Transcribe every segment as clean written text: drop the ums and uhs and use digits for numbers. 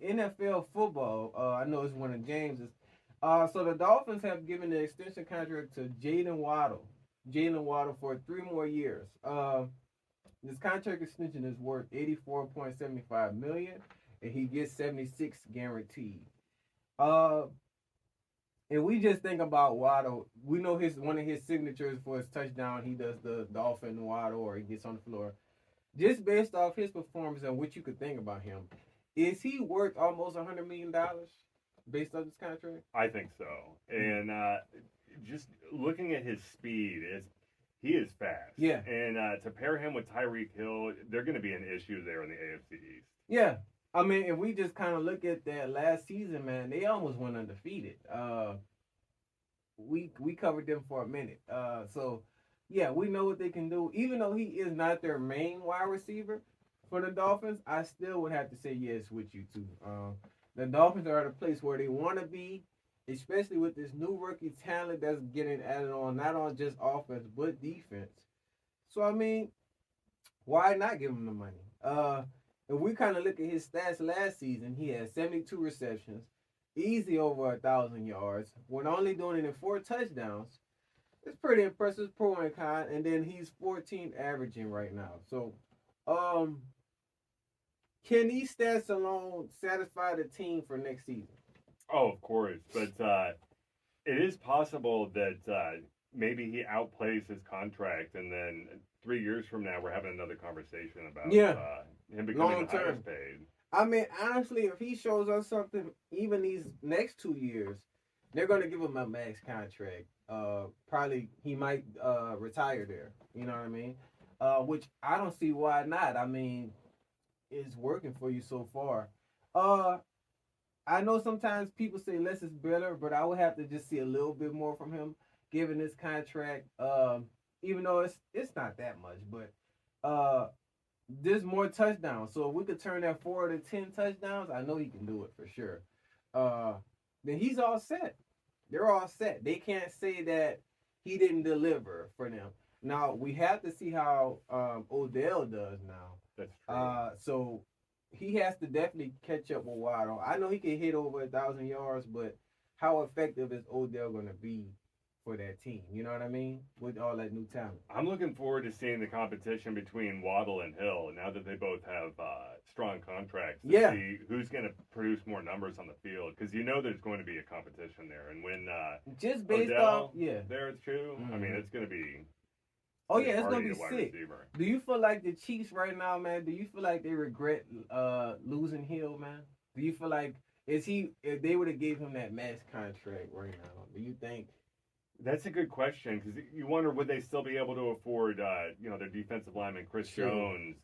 NFL football. I know it's one of James's. So the Dolphins have given the extension contract to Jaylen Waddle. Jaylen Waddle for 3 more years. This contract extension is worth 84.75 million, and he gets 76 guaranteed. Uh, and we just think about Waddle. We know his one of his signatures for his touchdown. He does the dolphin waddle, or he gets on the floor. Just based off his performance and what you could think about him, is he worth almost $100 million based on this contract? I think so. And just looking at his speed, he is fast. Yeah. And to pair him with Tyreek Hill, they're going to be an issue there in the AFC East. Yeah. I mean, if we just kind of look at that last season, man, they almost went undefeated. We covered them for a minute. So yeah, we know what they can do. Even though he is not their main wide receiver for the Dolphins, I still would have to say yes with you too. The Dolphins are at a place where they want to be, especially with this new rookie talent that's getting added on, not on just offense but defense. So I mean, why not give him the money? If we kind of look at his stats last season, he had 72 receptions, easy over 1,000 yards, when only doing it in 4 touchdowns. It's pretty impressive, pro and con, and then he's 14 averaging right now. So, can these stats alone satisfy the team for next season? Oh, of course. But it is possible that maybe he outplays his contract, and then 3 years from now, we're having another conversation about him becoming the highest paid. I mean, honestly, if he shows us something, even these next 2 years, they're going to give him a max contract. Probably he might retire there. You know what I mean? Which I don't see why not. I mean, it's working for you so far. I know sometimes people say less is better, but I would have to just see a little bit more from him given this contract. Even though it's not that much, but there's more touchdowns. So if we could turn that 4 to 10 touchdowns, I know he can do it for sure. Then he's all set. They're all set. They can't say that he didn't deliver for them. Now we have to see how Odell does now. That's true. So he has to definitely catch up with Waddle. I know he can hit over 1,000 yards, but how effective is Odell going to be for that team? You know what I mean? With all that new talent. I'm looking forward to seeing the competition between Waddle and Hill now that they both have strong contracts. To see who's going to produce more numbers on the field, because you know there's going to be a competition there. And when just based Odell, off, there too. I mean, it's going to be. Oh yeah, it's gonna be sick. Receiver. Do you feel like the Chiefs right now, man? Do you feel like they regret losing Hill, man? Do you feel like if they would have gave him that max contract right now? Do you think? That's a good question, because you wonder, would they still be able to afford their defensive lineman Chris Jones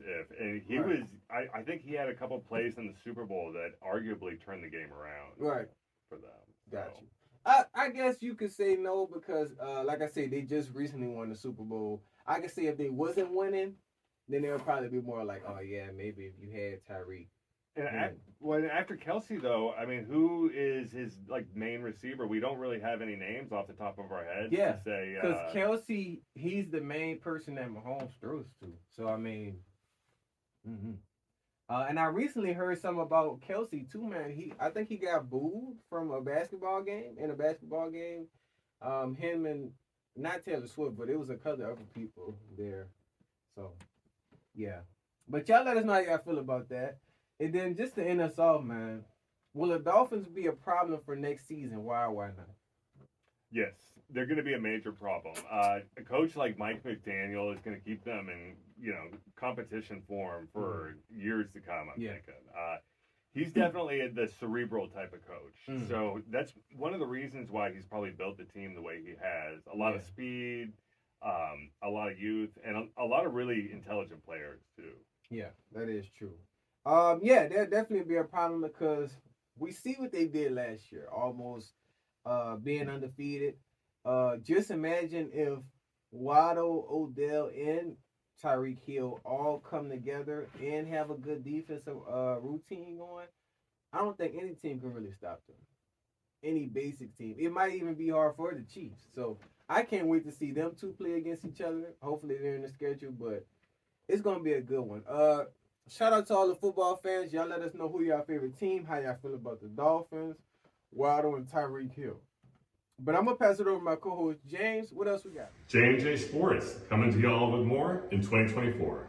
I think he had a couple plays in the Super Bowl that arguably turned the game around for them. Gotcha. I guess you could say no because, like I said, they just recently won the Super Bowl. I could say if they wasn't winning, then they would probably be more like, oh yeah, maybe if you had Tyreek. And after Kelsey, though, I mean, who is his main receiver? We don't really have any names off the top of our heads. Yeah, to say because Kelsey, he's the main person that Mahomes throws to. So I mean, and I recently heard something about Kelsey too, man. I think he got booed from a basketball game. Him and not Taylor Swift, but it was a couple of other people there. So yeah, but y'all let us know how y'all feel about that. And then just to end us off, man, will the Dolphins be a problem for next season? Why or why not? Yes, they're going to be a major problem. A coach like Mike McDaniel is going to keep them in, competition form for years to come, I'm thinking. He's definitely the cerebral type of coach. So that's one of the reasons why he's probably built the team the way he has. A lot of speed, a lot of youth, and a lot of really intelligent players, too. Yeah, that is true. There'll definitely be a problem because we see what they did last year, almost being undefeated. Just imagine if Waddle, Odell, and Tyreek Hill all come together and have a good defensive routine going. I don't think any team can really stop them. Any basic team. It might even be hard for the Chiefs. So I can't wait to see them two play against each other. Hopefully they're in the schedule, but it's going to be a good one. shout out to all the football fans. Y'all let us know who y'all favorite team, how y'all feel about the Dolphins, Waddle, and Tyreek Hill. But I'm going to pass it over to my co-host, James. What else we got? J&J Sports, coming to y'all with more in 2024.